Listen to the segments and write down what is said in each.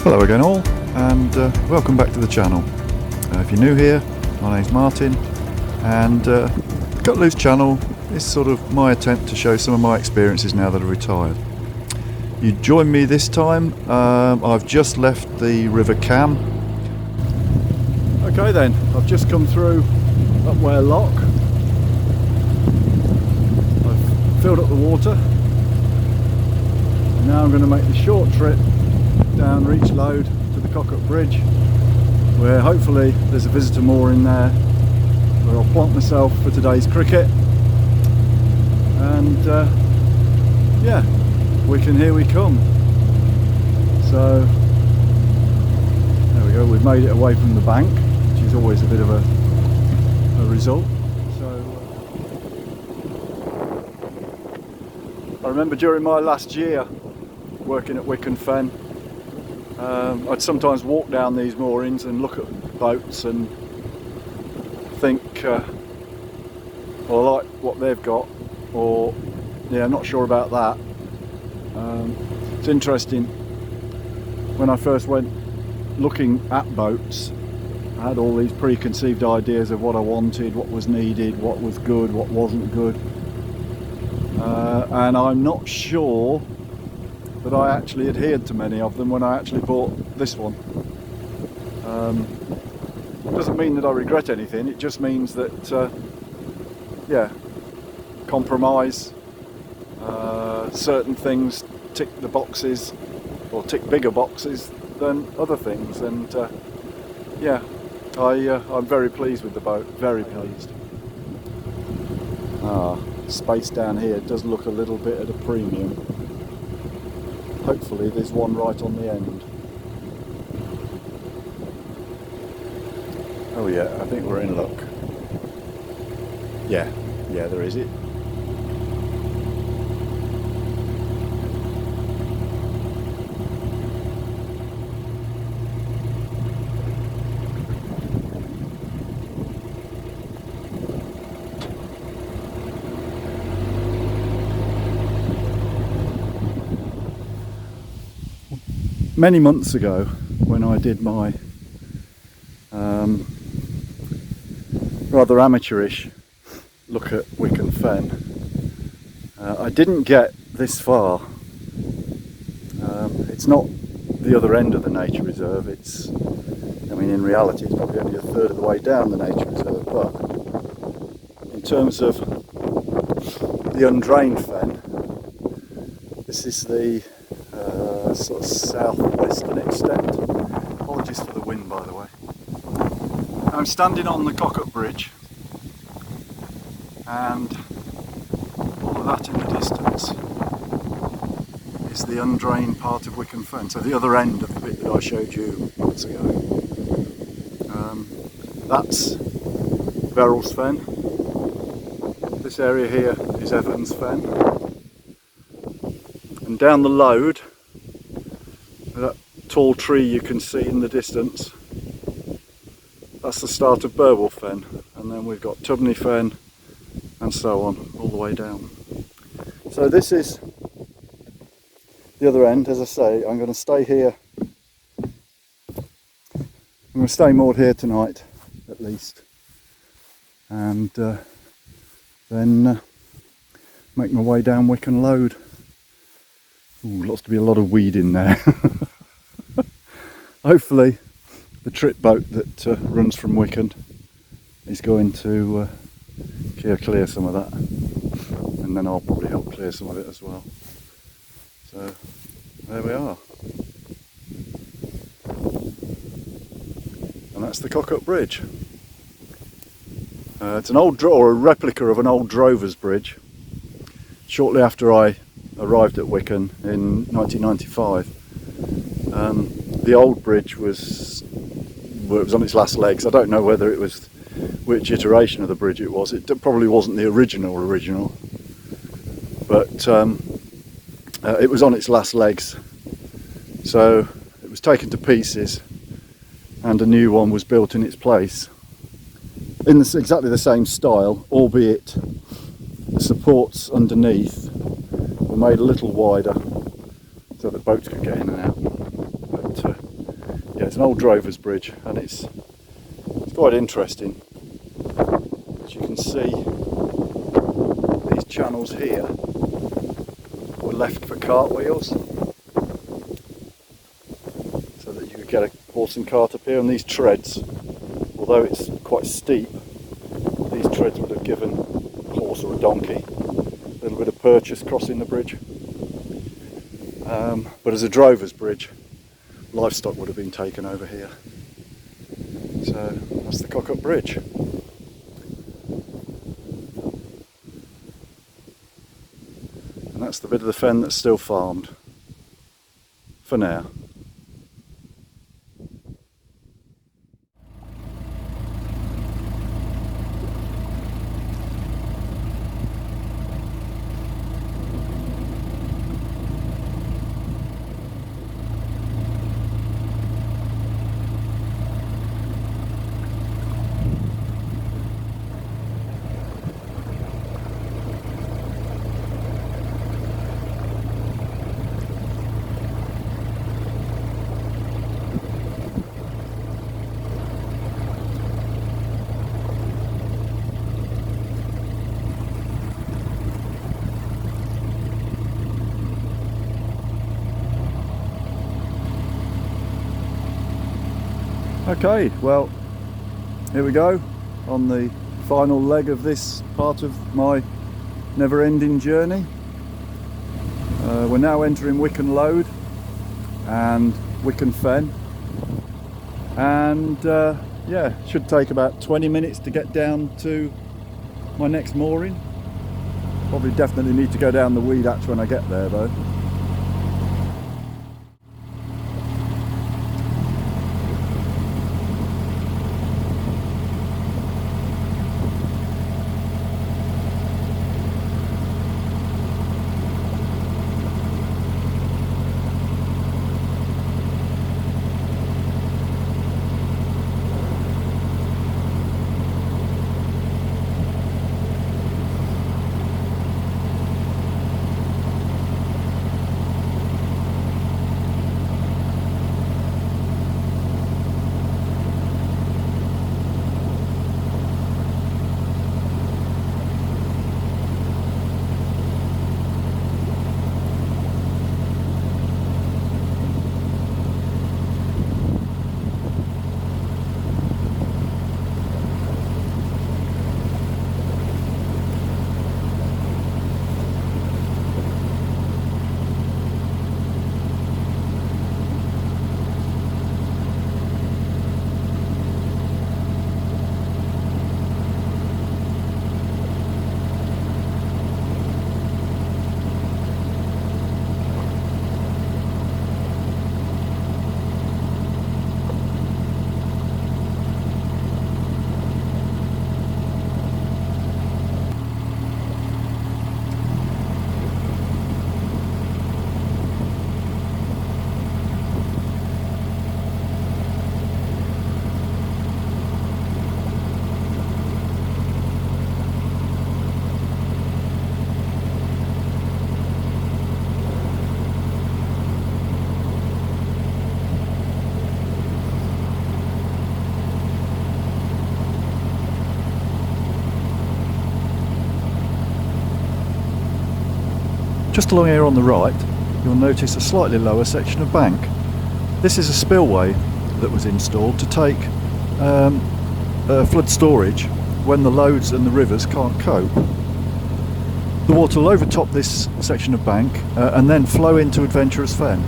Hello again all, and welcome back to the channel. If you're new here, my name's Martin, and Cut Loose channel is sort of my attempt to show some of my experiences now that I've retired. You join me this time. I've just left the River Cam. Okay then, I've just come through Upware Lock. I've filled up the water. Now I'm going to make the short trip down Wicken Lode to the Cock Up Bridge, where hopefully there's a visitor mooring there where I'll plonk myself for today's cricket. And yeah, Wicken, here we come. So there we go, we've made it away from the bank, which is always a bit of a result. So I remember during my last year working at Wicken Fen, I'd sometimes walk down these moorings and look at boats and think, well, I like what they've got, or yeah, I'm not sure about that. It's interesting, when I first went looking at boats, I had all these preconceived ideas of what I wanted, what was needed, what was good, what wasn't good, and I'm not sure that I actually adhered to many of them when I actually bought this one. It doesn't mean that I regret anything, it just means that yeah, compromise, certain things tick the boxes, or tick bigger boxes than other things, and yeah, I'm very pleased with the boat, very pleased. Space down here does look a little bit at a premium. Hopefully there's one right on the end. Oh yeah, I think we're in luck. Yeah, there is it. Many months ago, when I did my rather amateurish look at Wicken Fen, I didn't get this far. It's not the other end of the nature reserve, it's, I mean, in reality it's probably only a third of the way down the nature reserve, but in terms of the undrained fen, this is the sort of southwestern extent. Apologies for the wind, by the way. I'm standing on the Cock Up Bridge, and all of that in the distance is the undrained part of Wicken Fen, so the other end of the bit that I showed you months ago. That's Verrill's Fen. This area here is Evans Fen, and down the Lode, that tall tree you can see in the distance, that's the start of Burwell Fen, and then we've got Tubney Fen and so on all the way down. So this is the other end. As I say, I'm going to stay here. I'm going to stay moored here tonight at least, and then make my way down Wicken Lode. Ooh, lots to be a lot of weed in there. Hopefully the trip boat that runs from Wicken is going to clear some of that, and then I'll probably help clear some of it as well. So there we are, and that's the Cock Up Bridge. It's an old or a replica of an old drover's bridge. Shortly after I arrived at Wicken in 1995, the old bridge was on its last legs. I don't know whether it was which iteration of the bridge it was. It probably wasn't the original, but it was on its last legs. So it was taken to pieces, and a new one was built in its place in exactly the same style, albeit the supports underneath were made a little wider so that boats could get in and out. But It's an old drover's bridge, and it's quite interesting. As you can see, these channels here were left for cartwheels, so that you could get a horse and cart up here. And these treads, although it's quite steep, these treads would have given a horse or a donkey a little bit of purchase crossing the bridge. But as a drover's bridge, livestock would have been taken over here. So that's the Cock Up Bridge. And that's the bit of the fen that's still farmed for now. Okay, well, here we go on the final leg of this part of my never-ending journey. We're now entering Wicken Lode and Wicken Fen, and yeah, should take about 20 minutes to get down to my next mooring. Probably definitely need to go down the weed hatch when I get there though. Just along here on the right, you'll notice a slightly lower section of bank. This is a spillway that was installed to take flood storage when the lodes and the rivers can't cope. The water will overtop this section of bank and then flow into Adventurous Fen.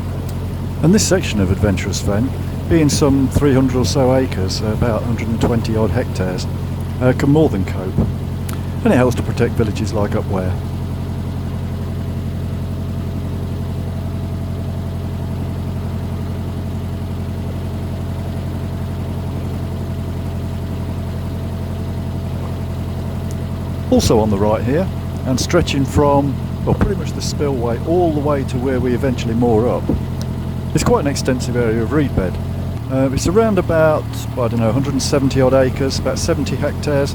And this section of Adventurous Fen, being some 300 or so acres, about 120 odd hectares, can more than cope. And it helps to protect villages like up where. Also on the right here, and stretching from, well, pretty much the spillway all the way to where we eventually moor up, it's quite an extensive area of reed bed. It's around about, I don't know, 170 odd acres, about 70 hectares,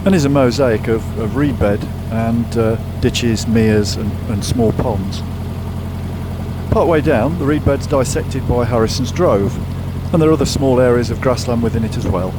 and is a mosaic of reed bed and ditches, meres and small ponds. Part way down, the reed bed's dissected by Harrison's Drove, and there are other small areas of grassland within it as well.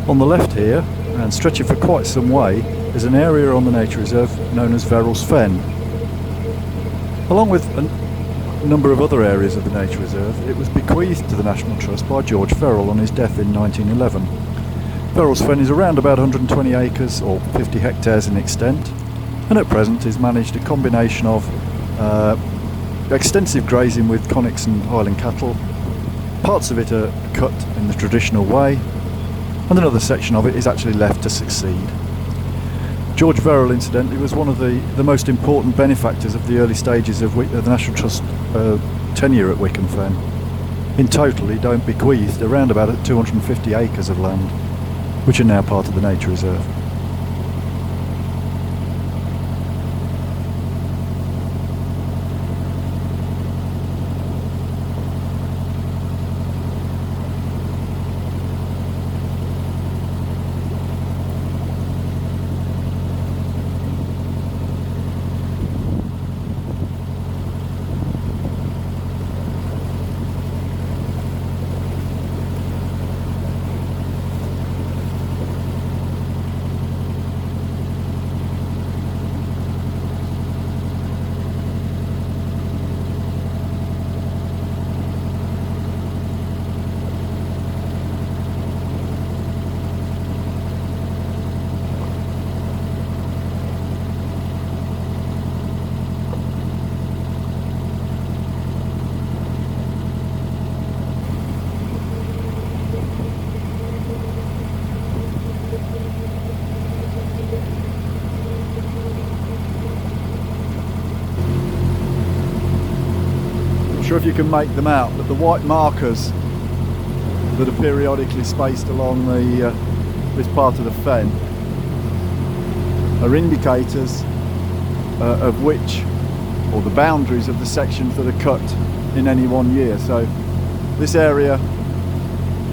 On the left here, and stretching for quite some way, is an area on the nature reserve known as Verrill's Fen. Along with a number of other areas of the nature reserve, it was bequeathed to the National Trust by George Verrill on his death in 1911. Verrill's Fen is around about 120 acres or 50 hectares in extent, and at present is managed a combination of extensive grazing with conics and Highland cattle. Parts of it are cut in the traditional way, and another section of it is actually left to succeed. George Verrill, incidentally, was one of the most important benefactors of the early stages of the National Trust tenure at Wicken Fen. In total, he bequeathed around about 250 acres of land, which are now part of the nature reserve. sure if you can make them out, but the white markers that are periodically spaced along this part of the fen are indicators of which, or the boundaries of the sections that are cut in any one year. So this area,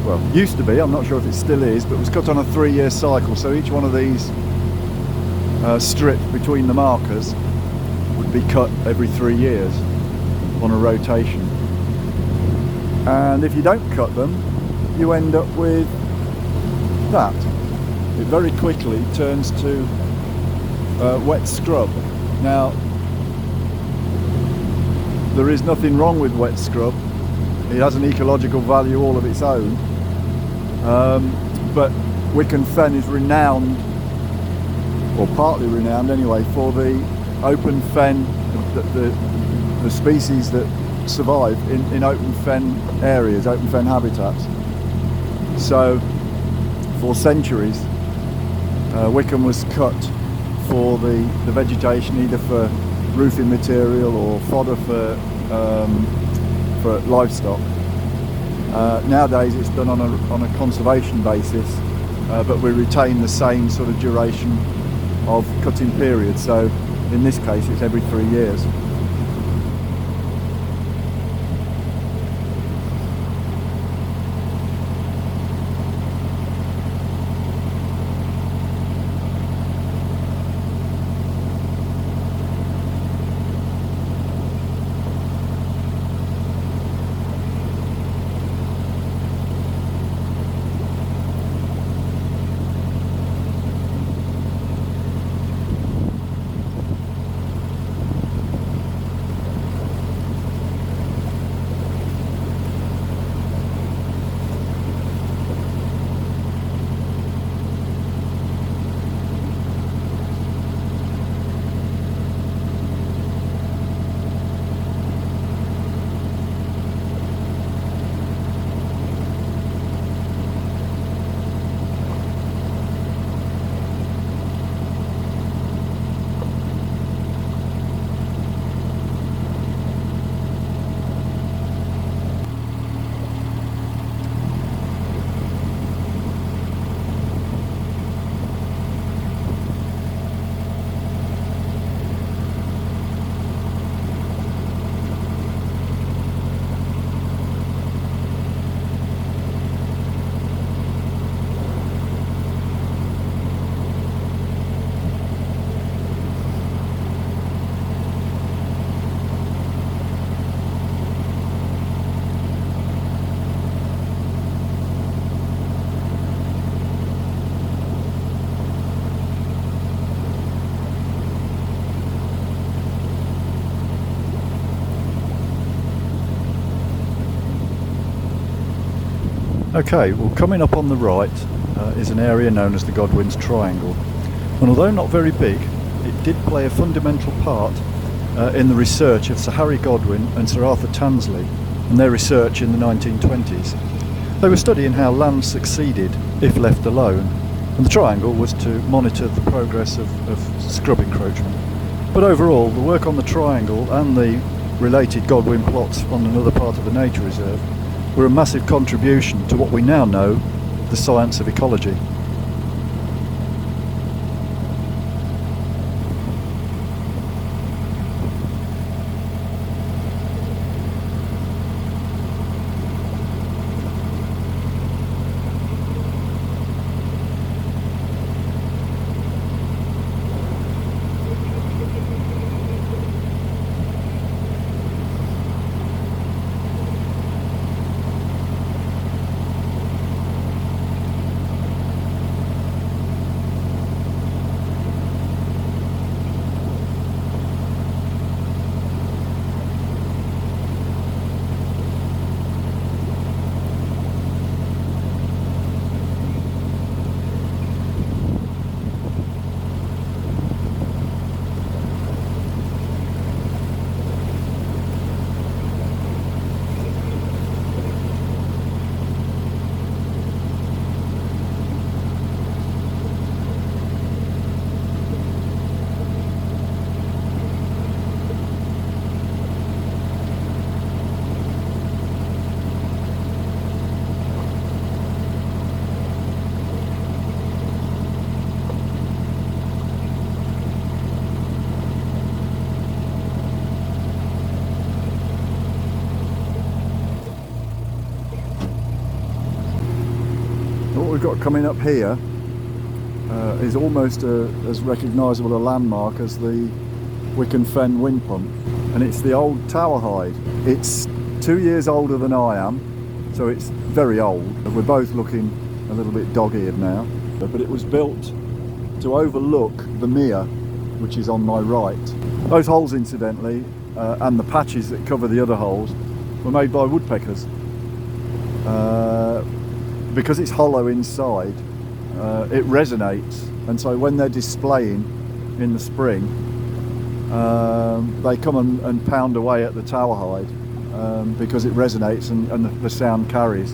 well, used to be, I'm not sure if it still is, but was cut on a 3-year cycle. So each one of these strips between the markers would be cut every 3 years on a rotation. And if you don't cut them, you end up with that. It very quickly turns to wet scrub. Now, there is nothing wrong with wet scrub. It has an ecological value all of its own. But Wicken fen is renowned, or partly renowned anyway, for the open fen, the species that survive in open fen areas, open fen habitats. So for centuries Wicken was cut for the vegetation, either for roofing material or fodder for livestock. Nowadays it's done on a conservation basis, but we retain the same sort of duration of cutting period. So in this case it's every 3 years. Okay, well, coming up on the right is an area known as the Godwin's Triangle, and although not very big, it did play a fundamental part in the research of Sir Harry Godwin and Sir Arthur Tansley and their research in the 1920s. They were studying how land succeeded if left alone, and the triangle was to monitor the progress of scrub encroachment. But overall, the work on the triangle and the related Godwin plots on another part of the nature reserve were a massive contribution to what we now know, the science of ecology. we've got coming up here is almost as recognisable a landmark as the Wicken Fen wind pump, and it's the old tower hide. It's 2 years older than I am, so it's very old. We're both looking a little bit dog-eared now, but it was built to overlook the mere, which is on my right. Those holes, incidentally, and the patches that cover the other holes were made by woodpeckers. Because it's hollow inside, it resonates, and so when they're displaying in the spring, they come and pound away at the tower hide because it resonates and the sound carries.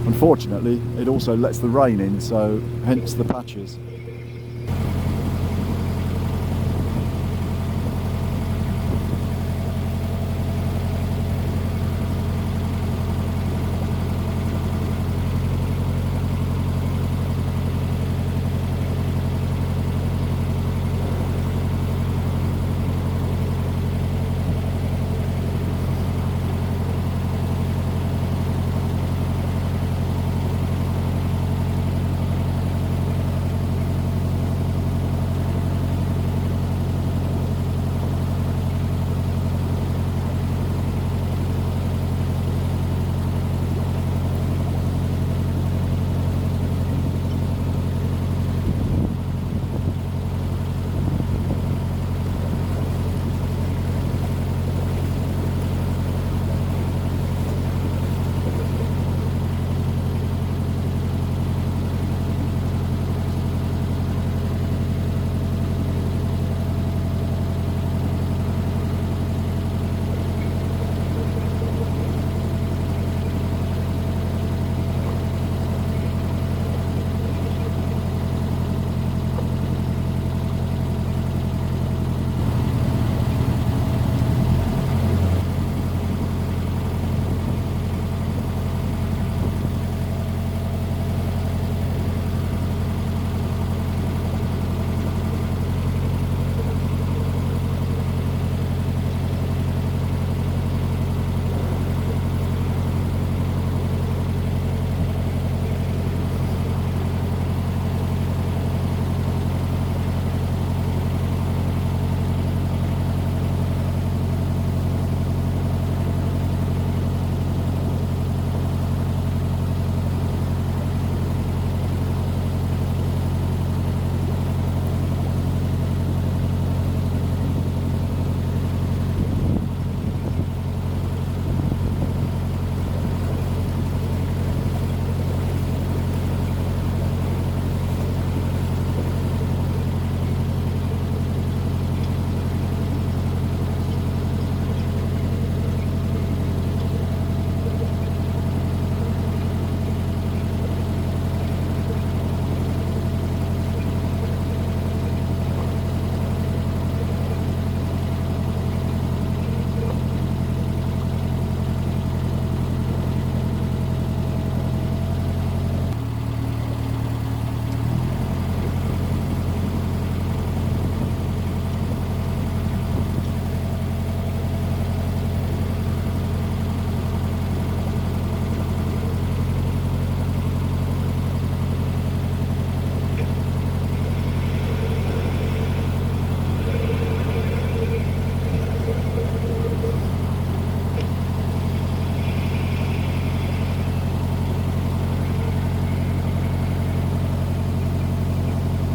Unfortunately, it also lets the rain in, so hence the patches.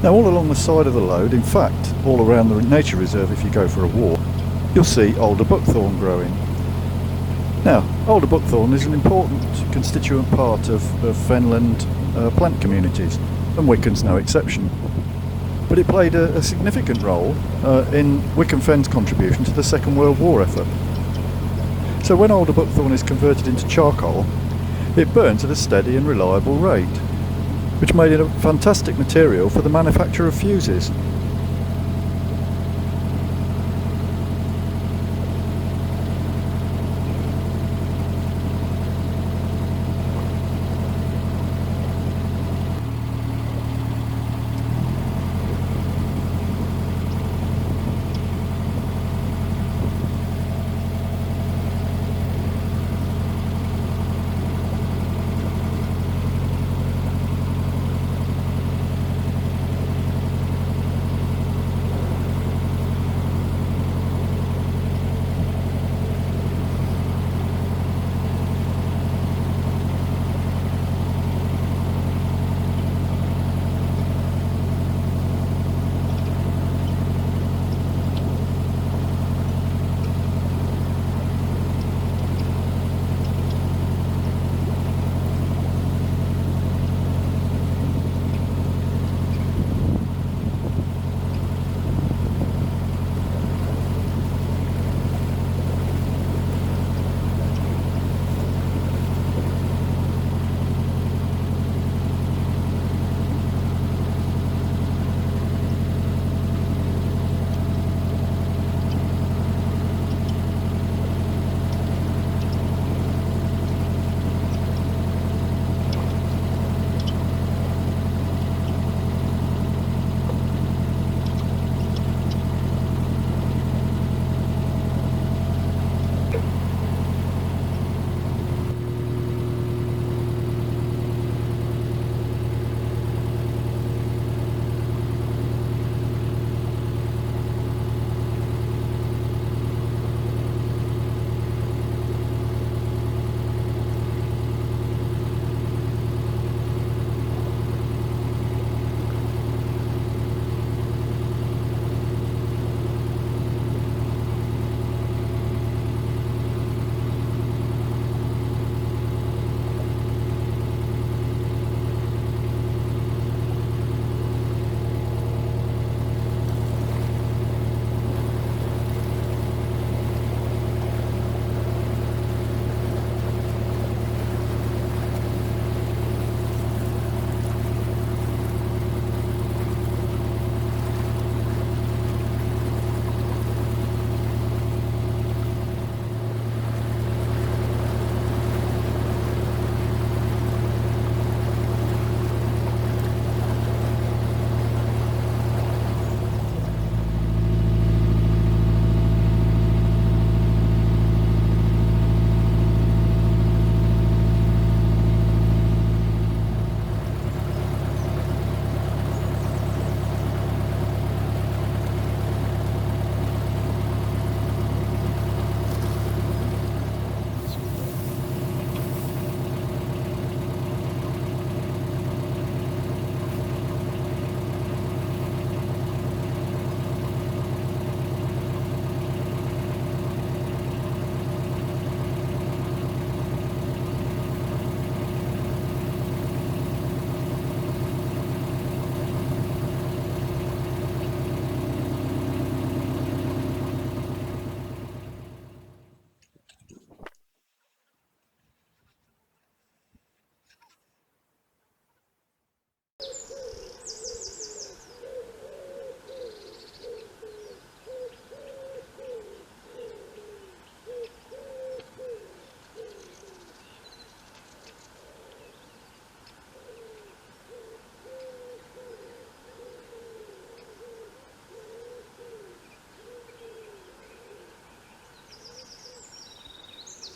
Now, all along the side of the Lode, in fact all around the nature reserve if you go for a walk, you'll see alder buckthorn growing. Now, alder buckthorn is an important constituent part of Fenland plant communities, and Wicken's no exception. But it played a significant role in Wicken Fen's contribution to the Second World War effort. So when alder buckthorn is converted into charcoal, it burns at a steady and reliable rate, which made it a fantastic material for the manufacture of fuses.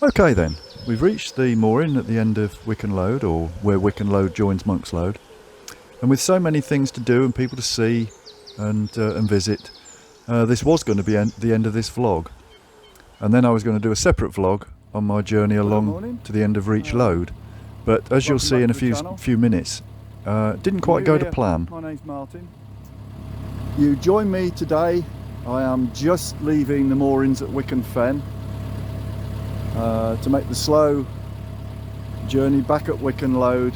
Okay then, we've reached the mooring at the end of Wicken Lode, or where Wicken Lode joins Monk's Lode. And with so many things to do and people to see and visit, this was going to be the end of this vlog. And then I was going to do a separate vlog on my journey along to the end of Reach Lode. But as you'll see in a few minutes, didn't quite go to plan. My name's Martin. You join me today. I am just leaving the moorings at Wicken Fen to make the slow journey back up Wicken Lode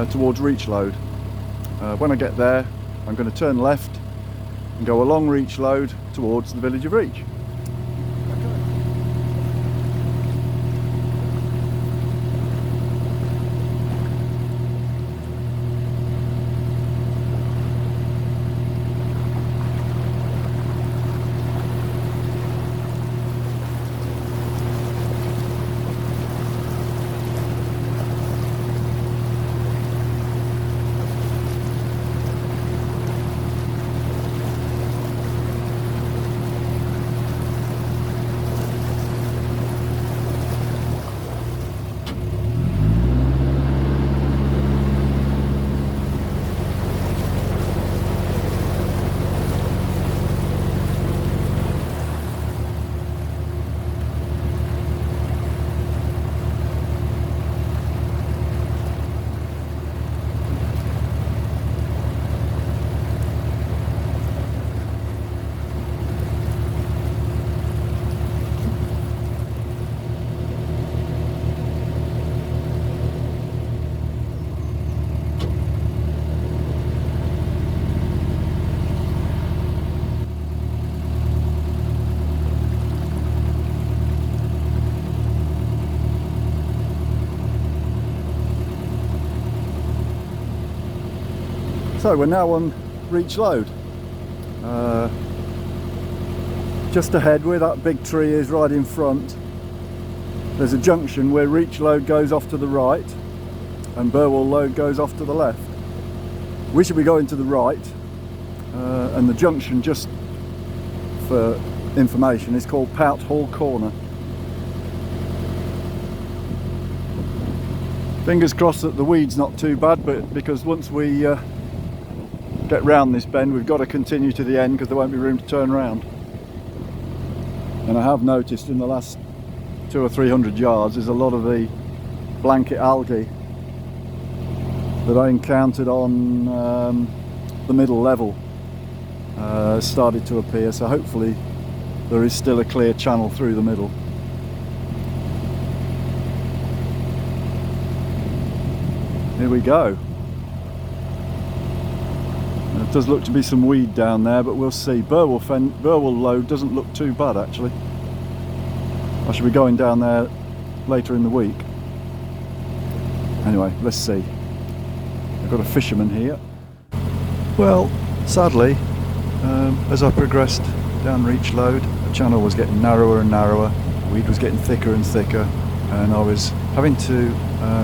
towards Reach Lode. When I get there, I'm going to turn left and go along Reach Lode towards the village of Reach. So we're now on Reach Lode. Just ahead where that big tree is right in front, there's a junction where Reach Lode goes off to the right and Burwell Lode goes off to the left. We should be going to the right, and the junction, just for information, is called Pout Hall Corner. Fingers crossed that the weed's not too bad, but because once we get round this bend, we've got to continue to the end because there won't be room to turn around. And I have noticed in the last 200 or 300 yards there's a lot of the blanket algae that I encountered on the middle level started to appear, so hopefully there is still a clear channel through the middle. Here we go. There does look to be some weed down there, but we'll see. Burwell Lode doesn't look too bad actually. I should be going down there later in the week. Anyway, let's see. I've got a fisherman here. Well, sadly, as I progressed down Reach Lode, the channel was getting narrower and narrower, the weed was getting thicker and thicker, and I was having to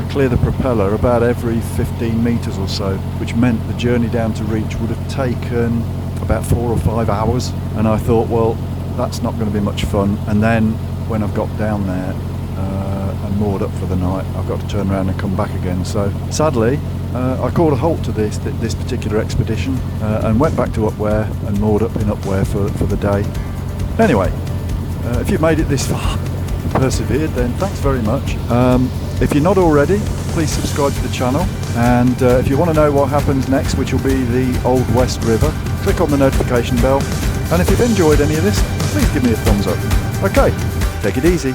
clear the propeller about every 15 metres or so, which meant the journey down to Reach would have taken about 4 or 5 hours, and I thought, well, that's not going to be much fun. And then when I've got down there and moored up for the night, I've got to turn around and come back again. So sadly, I called a halt to this particular expedition and went back to Upware and moored up in Upware for the day. Anyway, if you've made it this far, persevered, then thanks very much. If you're not already, please subscribe to the channel, and if you want to know what happens next, which will be the Old West River, click on the notification bell, and if you've enjoyed any of this, please give me a thumbs up. Okay, take it easy.